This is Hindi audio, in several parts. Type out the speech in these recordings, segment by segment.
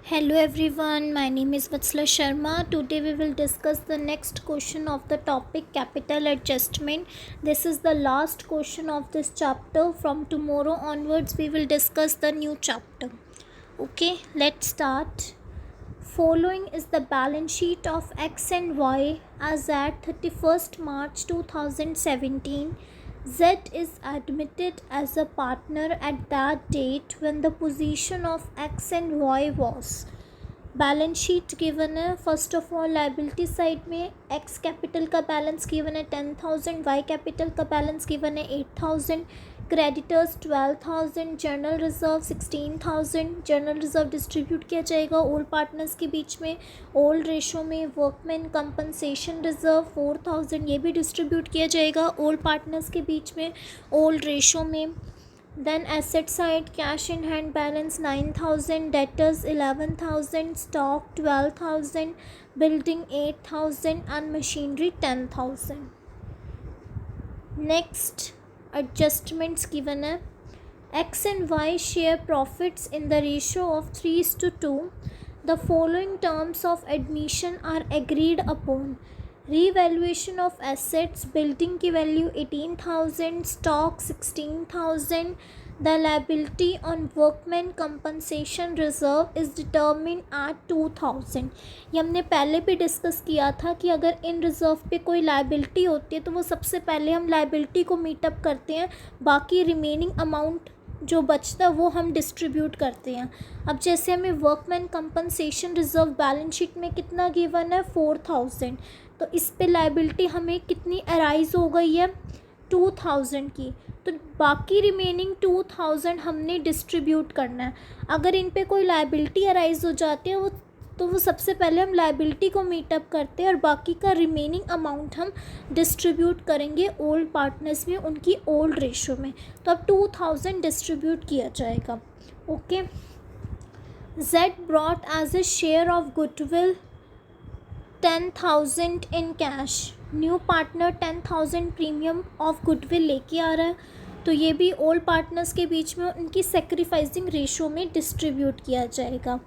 Hello everyone, my name is Vatsala Sharma. Today we will discuss the next question of the topic capital adjustment. This is the last question of this chapter. From tomorrow onwards we will discuss the new chapter. Okay, let's start. Following is the balance sheet of X and Y as at 31st March 2017. Z is admitted as a partner at that date when the position of X and Y was. Balance sheet given है. First of all liability side में एक्स कैपिटल का बैलेंस गिवन है 10,000, वाई कैपिटल का बैलेंस गिवन है 8,000, creditors 12,000, general reserve 16,000. General reserve distribute किया जाएगा ओल्ड पार्टनर्स के बीच में ओल्ड रेशो में. वर्कमैन कंपनसेशन रिजर्व 4,000 ये भी डिस्ट्रीब्यूट किया जाएगा ओल्ड पार्टनर्स के बीच में ओल्ड रेशो में. Then asset side cash in hand balance 9,000, debtors 11,000, stock 12,000, building 8,000 and machinery 10,000. Next adjustments given है. X and Y share profits in the ratio of 3:2. The following terms of admission are agreed upon. Revaluation of assets, building की value 18,000, stock 16,000. The liability on workman compensation reserve is determined at 2,000. ये हमने पहले भी डिस्कस किया था कि अगर इन रिज़र्व पे कोई लाइबिलिटी होती है तो वो सबसे पहले हम लाइबिलिटी को मीटअप करते हैं, बाकी रिमेनिंग अमाउंट जो बचता है वो हम डिस्ट्रीब्यूट करते हैं. अब जैसे हमें workman compensation reserve balance sheet में कितना गिवन है 4,000, तो इस पे लाइबिलिटी हमें कितनी अराइज हो गई है 2,000 की. तो बाकी रिमेनिंग 2,000 हमने डिस्ट्रीब्यूट करना है. अगर इन पे कोई लाइबिलिटी अराइज हो जाती है वो सबसे पहले हम लाइबिलिटी को मीटअप करते हैं और बाकी का रिमेनिंग अमाउंट हम डिस्ट्रीब्यूट करेंगे ओल्ड पार्टनर्स में उनकी ओल्ड रेशो में. तो अब 2,000 डिस्ट्रीब्यूट किया जाएगा. Okay. Z brought as a share of goodwill 10,000 in cash. New partner 10,000 premium of goodwill लेके आ रहा है, तो ये भी ओल्ड पार्टनर्स के बीच में उनकी सेक्रीफाइसिंग रेशो में डिस्ट्रीब्यूट किया जाएगा.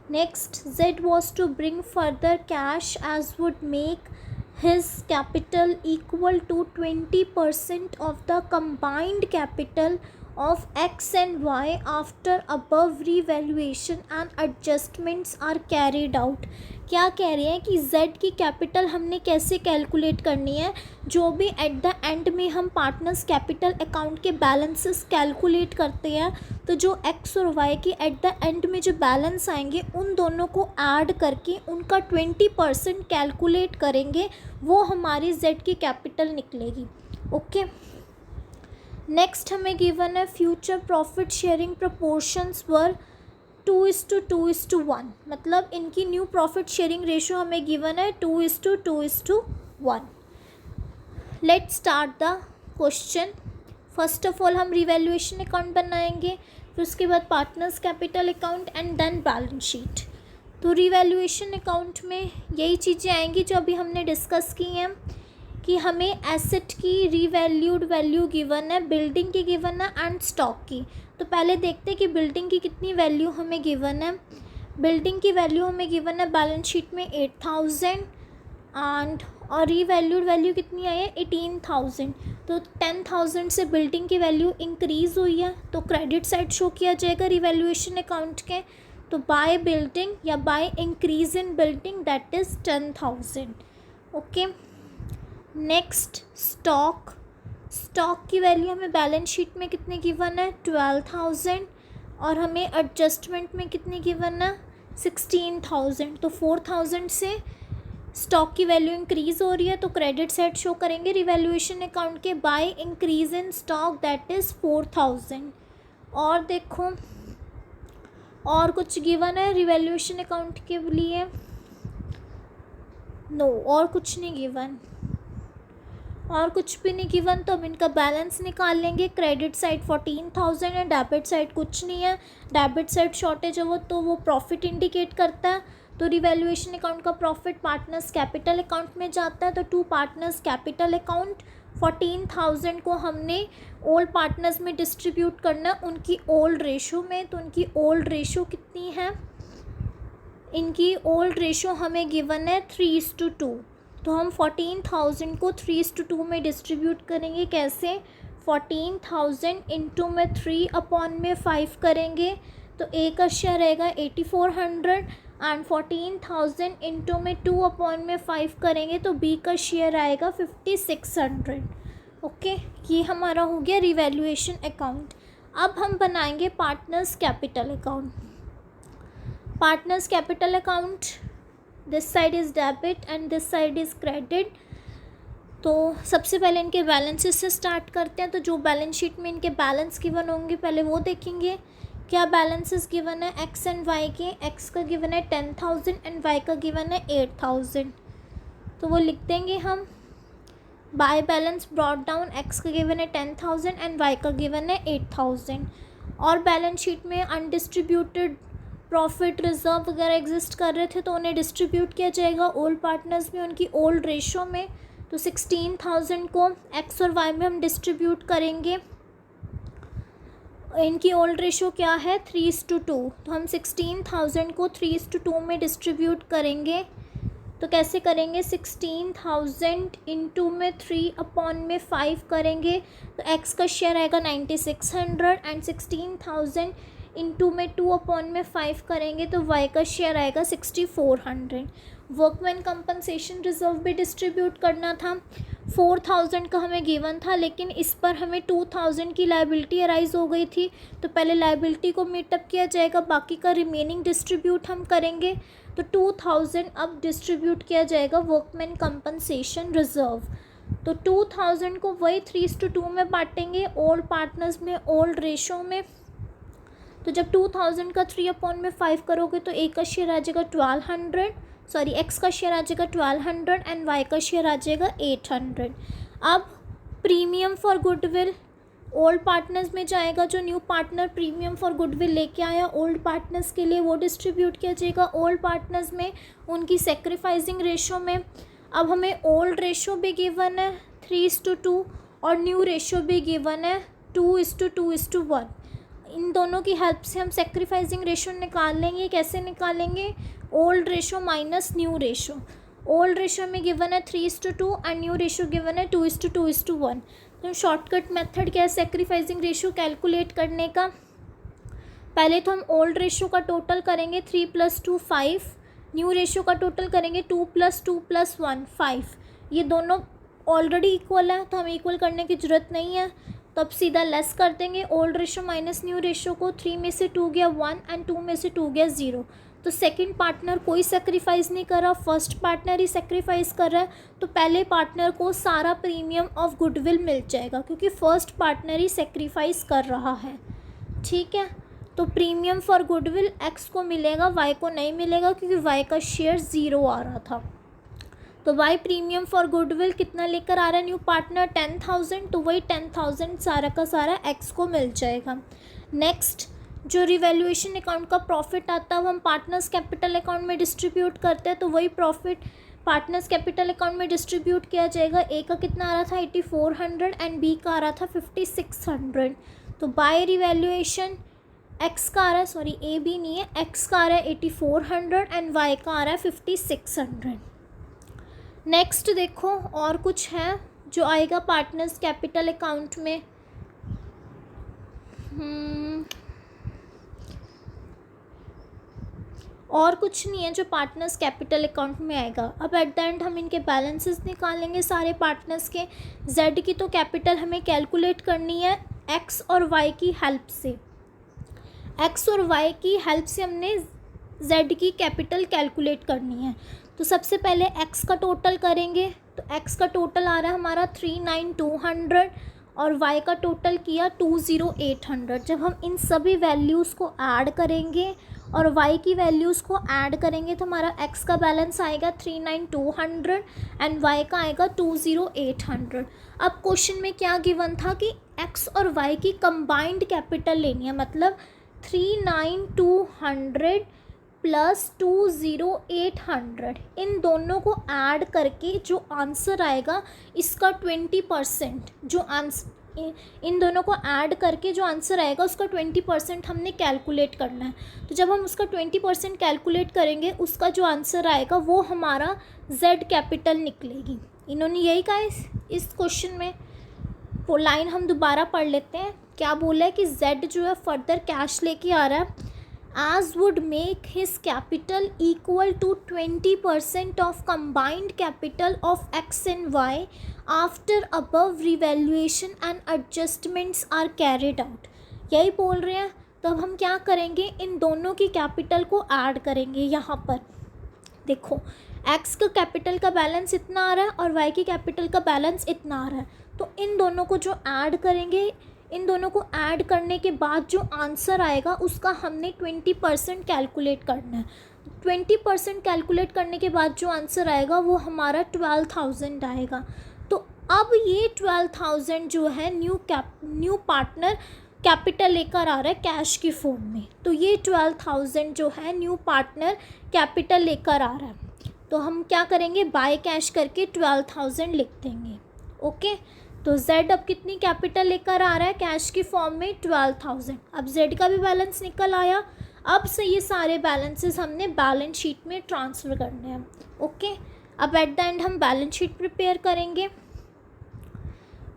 Next, Z was to bring further cash as would make his capital equal to 20% of the combined capital of X and Y after above revaluation and adjustments are carried out. क्या कह रहे हैं कि Z की कैपिटल हमने कैसे कैलकुलेट करनी है. जो भी एट द एंड में हम पार्टनर्स कैपिटल अकाउंट के बैलेंसेस कैलकुलेट करते हैं, तो जो X और Y के एट द एंड में जो बैलेंस आएंगे उन दोनों को ऐड करके उनका 20% कैलकुलेट करेंगे, वो हमारी Z की कैपिटल निकलेगी. ओके. नेक्स्ट हमें गिवन है future profit sharing proportions were 2:2:1. मतलब इनकी न्यू प्रॉफिट शेयरिंग रेशो हमें गिवन है 2:2:1. Let's start the question. First of all हम रिवैल्यूएशन अकाउंट बनाएंगे, फिर उसके बाद partners capital account and then balance sheet. तो रिवैल्यूएशन अकाउंट में यही चीज़ें आएंगी जो अभी हमने डिस्कस की हैं कि हमें एसेट की रीवैल्यूड वैल्यू गिवन है, बिल्डिंग की गिवन है एंड स्टॉक की. तो पहले देखते हैं कि बिल्डिंग की कितनी वैल्यू हमें गिवन है. बिल्डिंग की वैल्यू हमें गिवन है बैलेंस शीट में 8,000 एंड और रीवैल्यूड वैल्यू कितनी आई है 18,000. तो 10,000 से बिल्डिंग की वैल्यू इंक्रीज़ हुई है, तो क्रेडिट साइड शो किया जाएगा रिवैल्यूएशन अकाउंट के. तो बाय बिल्डिंग या by increase in building that is 10,000. Okay. Next stock. Stock की वैल्यू हमें बैलेंस शीट में कितनी गिवन है 12,000 और हमें एडजस्टमेंट में कितनी गिवन है 16,000. तो 4,000 से स्टॉक की वैल्यू इंक्रीज़ हो रही है, तो क्रेडिट साइड शो करेंगे रिवैल्यूएशन अकाउंट के by increase in stock that is 4,000. और देखो और कुछ गिवन है रिवैल्यूएशन अकाउंट के लिए? नो, और कुछ नहीं गिवन. और कुछ भी नहीं गिवन, तो हम इनका बैलेंस निकाल लेंगे. क्रेडिट साइड 14,000 है, डेबिट साइड कुछ नहीं है. डेबिट साइड शॉर्टेज है वो प्रॉफिट इंडिकेट करता है. तो रिवैल्यूएशन अकाउंट का प्रॉफिट पार्टनर्स कैपिटल अकाउंट में जाता है. तो टू पार्टनर्स कैपिटल अकाउंट 14,000 को हमने ओल्ड पार्टनर्स में डिस्ट्रीब्यूट करना उनकी ओल्ड रेशो में. तो उनकी ओल्ड रेशो कितनी है इनकी ओल्ड रेशो हमें गिवन है 3:2, तो हम 14,000 को 3:2 में डिस्ट्रीब्यूट करेंगे। कैसे? 14,000 इंटू में 3/5 करेंगे तो ए का शेयर रहेगा 8400 एंड 14,000 इंटू में 2/5 करेंगे तो बी का शेयर आएगा 5600। ओके, ये हमारा हो गया रिवैल्यूएशन अकाउंट। अब हम बनाएंगे partners capital account. Partners capital account, this side is debit and this side is credit. तो सबसे पहले इनके बैलेंसेस से स्टार्ट करते हैं। तो जो बैलेंस शीट में इनके बैलेंस गिवन होंगे पहले वो देखेंगे। क्या बैलेंसेस गिवन है एक्स एंड वाई के? एक्स का गिवन है 10,000 एंड वाई का गिवन है 8,000, तो वो लिख देंगे हम। By balance brought down, x का गिवन है 10,000 एंड वाई का गिवन है 8,000। और बैलेंस शीट में अनडिस्ट्रीब्यूटेड प्रॉफिट रिजर्व वगैरह एग्जिस्ट कर रहे थे तो उन्हें डिस्ट्रीब्यूट किया जाएगा ओल्ड पार्टनर्स में उनकी ओल्ड रेशो में। तो 16,000 को एक्स और वाई में हम डिस्ट्रीब्यूट करेंगे। इनकी ओल्ड रेशो क्या है? 3:2, तो हम 16,000 को 3:2 में डिस्ट्रीब्यूट करेंगे। तो कैसे करेंगे? 16,000 इंटू में 3/5 करेंगे तो एक्स का शेयर आएगा 9600 एंड 16,000 इंटू में 2/5 करेंगे तो वाई का शेयर आएगा 6400। वर्कमैन कंपनसेशन रिजर्व भी डिस्ट्रीब्यूट करना था। 4,000 का हमें गिवन था लेकिन इस पर हमें 2,000 की लायबिलिटी अराइज हो गई थी तो पहले लायबिलिटी को मीटअप किया जाएगा, बाकी का रिमेनिंग डिस्ट्रीब्यूट हम करेंगे। तो 2,000 अब डिस्ट्रीब्यूट किया जाएगा वर्कमैन कंपनसेशन रिजर्व। तो 2,000 को वही 3:2 में बांटेंगे ओल्ड पार्टनर्स में ओल्ड रेशो में। तो जब 2,000 का 3/5 करोगे तो ए का शेयर आ जाएगा 1200, सॉरी एक्स का शेयर आ जाएगा 1200 एंड वाई का शेयर आ जाएगा 800। अब premium for goodwill old partners में जाएगा। जो new partner premium for goodwill लेके आया ओल्ड पार्टनर्स के लिए वो डिस्ट्रीब्यूट किया जाएगा ओल्ड पार्टनर्स में उनकी सेक्रीफाइसिंग रेशो में। अब हमें ओल्ड रेशो भी गिवन है 3:2 और न्यू रेशो भी गिवन है 2:2:1। इन दोनों की हेल्प से हम सेक्रीफाइसिंग रेशो निकाल लेंगे। कैसे निकालेंगे? Old ratio minus new ratio. Old ratio में गिवन है 3:2 एंड न्यू रेशो गिवन है 2:2:1। तो शॉर्टकट मेथड क्या है सेक्रीफाइसिंग रेशो कैलकुलेट करने का? पहले तो हम ओल्ड रेशो का टोटल करेंगे 3 + 2 5, न्यू रेशो का टोटल करेंगे 2 + 2 + 1 5। ये दोनों ऑलरेडी इक्वल है तो हमें इक्वल करने की ज़रूरत नहीं है, तो अब सीधा लेस कर देंगे। Old ratio minus new ratio को 3 में से 2 गया 1 एंड 2 में से 2 गया 0। तो सेकंड पार्टनर कोई सेक्रीफाइस नहीं कर रहा, फर्स्ट पार्टनर ही सेक्रीफाइस कर रहा है। तो पहले पार्टनर को सारा प्रीमियम ऑफ गुडविल मिल जाएगा क्योंकि फर्स्ट पार्टनर ही सेक्रीफाइस कर रहा है। ठीक है, तो प्रीमियम फॉर गुडविल एक्स को मिलेगा, वाई को नहीं मिलेगा क्योंकि वाई का शेयर 0 आ रहा था। तो वाई प्रीमियम फॉर गुडविल कितना लेकर आ रहा है न्यू पार्टनर? 10,000, तो वही 10,000 सारा का सारा एक्स को मिल जाएगा। नेक्स्ट जो रिवैल्यूएशन अकाउंट का प्रॉफिट आता है वो हम पार्टनर्स कैपिटल अकाउंट में डिस्ट्रीब्यूट करते हैं, तो वही प्रॉफिट पार्टनर्स कैपिटल अकाउंट में डिस्ट्रीब्यूट किया जाएगा। ए का कितना आ रहा था 8400 एंड बी का आ रहा था 5600। तो बाय रिवैल्यूएशन एक्स का आ रहा है, सॉरी ए बी नहीं है, एक्स का आ रहा है 8400 एंड वाई का आ रहा है 5600। नेक्स्ट देखो और कुछ है जो आएगा पार्टनर्स कैपिटल अकाउंट में। और कुछ नहीं है जो पार्टनर्स कैपिटल अकाउंट में आएगा। अब एट द एंड हम इनके बैलेंसेस निकालेंगे सारे पार्टनर्स के। जेड की तो कैपिटल हमें कैलकुलेट करनी है एक्स और वाई की हेल्प से। एक्स और वाई की हेल्प से हमने जेड की कैपिटल कैलकुलेट करनी है। तो सबसे पहले एक्स का टोटल करेंगे, तो एक्स का टोटल आ रहा है हमारा 39,200 और वाई का टोटल किया 20,800। जब हम इन सभी वैल्यूज़ को ऐड करेंगे और y की वैल्यूज़ को ऐड करेंगे तो हमारा x का बैलेंस आएगा 39,200 एंड y का आएगा 20,800। अब क्वेश्चन में क्या गिवन था कि x और y की कंबाइंड कैपिटल लेनी है, मतलब 39,200 प्लस 20,800 इन दोनों को ऐड करके जो आंसर आएगा इसका 20% जो आंसर इन दोनों को ऐड करके जो आंसर आएगा उसका 20% हमने कैलकुलेट करना है। तो जब हम उसका 20% कैलकुलेट करेंगे उसका जो आंसर आएगा वो हमारा Z कैपिटल निकलेगी। इन्होंने यही कहा इस क्वेश्चन में। वो लाइन हम दोबारा पढ़ लेते हैं। क्या बोला है कि Z जो है फर्दर कैश लेके आ रहा है, as would make his capital equal to 20% of combined capital of X and Y after above revaluation and adjustments are carried out। यही बोल रहे हैं। तो अब हम क्या करेंगे, इन दोनों की कैपिटल को ऐड करेंगे। यहाँ पर देखो X का कैपिटल का बैलेंस इतना आ रहा है और Y की कैपिटल का बैलेंस इतना आ रहा है। तो इन दोनों को जो ऐड करेंगे, इन दोनों को ऐड करने के बाद जो आंसर आएगा उसका हमने 20% कैलकुलेट करना है। 20% कैलकुलेट करने के बाद जो आंसर आएगा वो हमारा 12,000 आएगा। तो अब ये 12,000 जो है न्यू पार्टनर कैपिटल लेकर आ रहा है कैश की फॉर्म में। तो ये 12,000 जो है न्यू पार्टनर कैपिटल लेकर आ रहा है। तो हम क्या करेंगे, बाय कैश करके 12,000 लिख देंगे। ओके, तो Z अब कितनी कैपिटल लेकर आ रहा है कैश की फॉर्म में, 12,000। अब Z का भी बैलेंस निकल आया। अब से ये सारे बैलेंसेस हमने बैलेंस शीट में ट्रांसफ़र करने हैं। ओके, अब एट द एंड हम बैलेंस शीट प्रिपेयर करेंगे।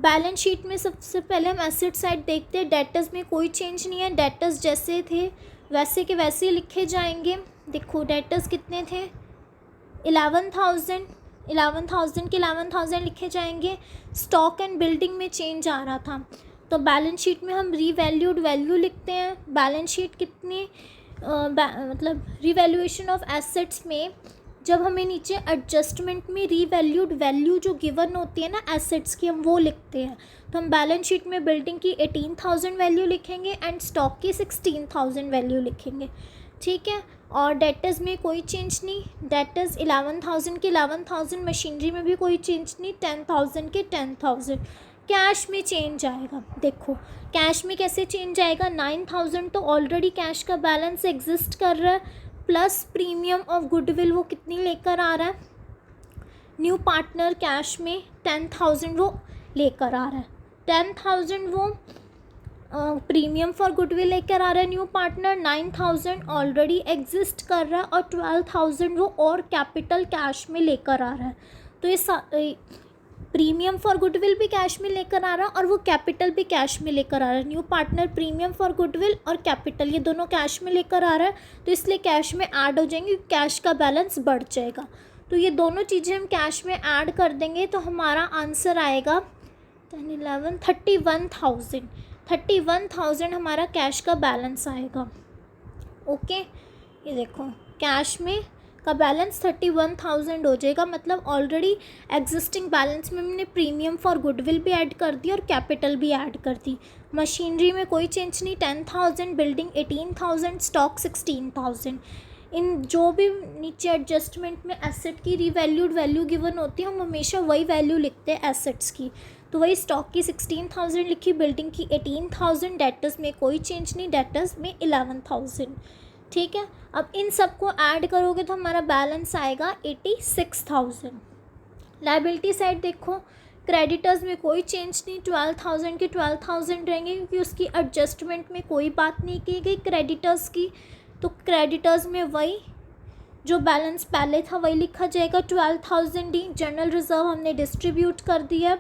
बैलेंस शीट में सबसे पहले हम एसेट साइड देखते हैं। डेटर्स में कोई चेंज नहीं है, डेटर्स जैसे थे वैसे के वैसे ही लिखे जाएंगे। देखो डेटर्स कितने थे, 11,000 के 11,000 लिखे जाएंगे। स्टॉक एंड बिल्डिंग में चेंज आ रहा था तो बैलेंस शीट में हम रीवैल्यूड वैल्यू लिखते हैं। बैलेंस शीट कितनी मतलब रीवैल्यूएशन ऑफ एसेट्स में जब हमें नीचे एडजस्टमेंट में रीवैल्यूड वैल्यू जो गिवन होती है ना एसेट्स की, हम वो लिखते हैं। तो हम बैलेंस शीट में बिल्डिंग की 18,000 वैल्यू लिखेंगे एंड स्टॉक की 16,000 वैल्यू लिखेंगे। ठीक है, और डेटर्स में कोई चेंज नहीं। डेटर्स 11,000 के 11,000, मशीनरी में भी कोई चेंज नहीं, 10,000 के 10,000। कैश में चेंज आएगा। देखो कैश में कैसे चेंज आएगा, 9,000 तो ऑलरेडी कैश का बैलेंस एग्जिस्ट कर रहा है, प्लस प्रीमियम ऑफ गुडविल वो कितनी लेकर आ रहा है, न्यू पार्टनर कैश में 10,000 वो लेकर आ रहा है। 10,000 वो प्रीमियम फॉर गुडविल लेकर आ रहा है न्यू पार्टनर, 9,000 ऑलरेडी एग्जिस्ट कर रहा है और 12,000 वो और कैपिटल कैश में लेकर आ रहा है। तो ये प्रीमियम फॉर गुडविल भी कैश में लेकर आ रहा है और वो कैपिटल भी कैश में लेकर आ रहा है। New partner premium for goodwill और कैपिटल ये दोनों कैश में लेकर आ रहा है, तो इसलिए कैश में ऐड हो जाएंगे, कैश का बैलेंस बढ़ जाएगा। तो ये दोनों चीज़ें हम कैश में ऐड कर देंगे तो हमारा आंसर आएगा 31,000 हमारा कैश का बैलेंस आएगा। ओके, ये देखो कैश में का बैलेंस 31,000 हो जाएगा। मतलब ऑलरेडी एग्जिस्टिंग बैलेंस में हमने प्रीमियम फॉर गुडविल भी ऐड कर दी और कैपिटल भी ऐड कर दी। मशीनरी में कोई चेंज नहीं, 10,000, बिल्डिंग 18,000, स्टॉक 16,000। इन जो भी नीचे एडजस्टमेंट में एसेट की रीवैल्यूड वैल्यू गिवन होती है हम हमेशा वही वैल्यू लिखते हैं एसेट्स की। तो वही स्टॉक की 16,000 लिखी, बिल्डिंग की 18,000, डेटर्स में कोई चेंज नहीं, डेटर्स में 11,000। ठीक है, अब इन सबको ऐड करोगे तो हमारा बैलेंस आएगा 86,000। लायबिलिटी साइड देखो, क्रेडिटर्स में कोई चेंज नहीं, 12,000 के 12,000 रहेंगे क्योंकि उसकी एडजस्टमेंट में कोई बात नहीं की गई क्रेडिटर्स की। तो क्रेडिटर्स में वही जो बैलेंस पहले था वही लिखा जाएगा, 12,000 ही। जनरल रिजर्व हमने डिस्ट्रीब्यूट कर दिया,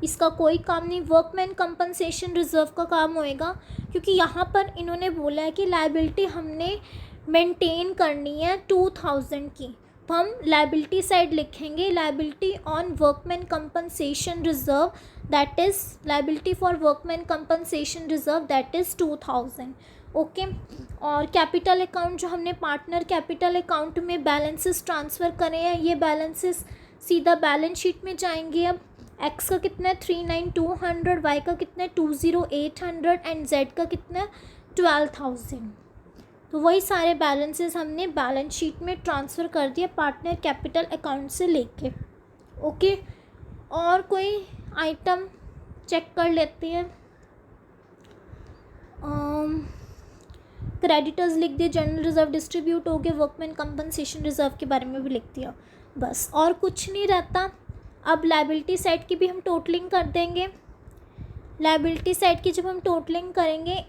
इसका कोई काम नहीं। वर्कमैन कंपनसेशन रिजर्व का काम होएगा क्योंकि यहाँ पर इन्होंने बोला है कि लायबिलिटी हमने मेंटेन करनी है 2,000 की, तो हम लायबिलिटी साइड लिखेंगे liability on workman compensation reserve, that is liability for workman compensation reserve, that is 2,000। Okay, और कैपिटल अकाउंट जो हमने पार्टनर कैपिटल अकाउंट में बैलेंसेस ट्रांसफ़र करे हैं, ये बैलेंसेस सीधा बैलेंस शीट में जाएंगे। अब एक्स का कितना है 39,200, वाई का कितना है 20,800 एंड जेड का कितना है 12,000। तो वही सारे बैलेंसेस हमने बैलेंस शीट में ट्रांसफ़र कर दिया पार्टनर कैपिटल अकाउंट से लेके। ओके, और कोई आइटम चेक कर लेते हैं। क्रेडिटर्स लिख दिए, जनरल रिजर्व डिस्ट्रीब्यूट हो गए, वर्कमैन कंपनसेशन रिजर्व के बारे में भी लिख दिया, बस और कुछ नहीं रहता। अब लायबिलिटी साइड की भी हम टोटलिंग कर देंगे। लायबिलिटी साइड की जब हम टोटलिंग करेंगे,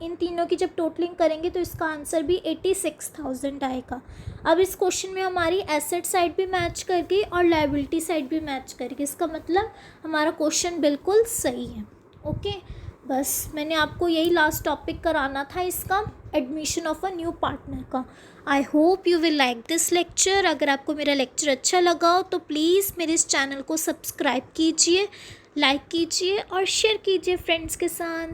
इन तीनों की जब टोटलिंग करेंगे तो इसका आंसर भी 86,000 आएगा। अब इस क्वेश्चन में हमारी एसेट साइड भी मैच कर गई और लायबिलिटी साइड भी मैच कर गई, इसका मतलब हमारा क्वेश्चन बिल्कुल सही है। ओके, बस मैंने आपको यही लास्ट टॉपिक कराना था इसका, admission of a new partner का। I hope you will like this lecture. अगर आपको मेरा लेक्चर अच्छा लगा हो तो प्लीज़ मेरे इस चैनल को सब्सक्राइब कीजिए, लाइक कीजिए और शेयर कीजिए फ्रेंड्स के साथ।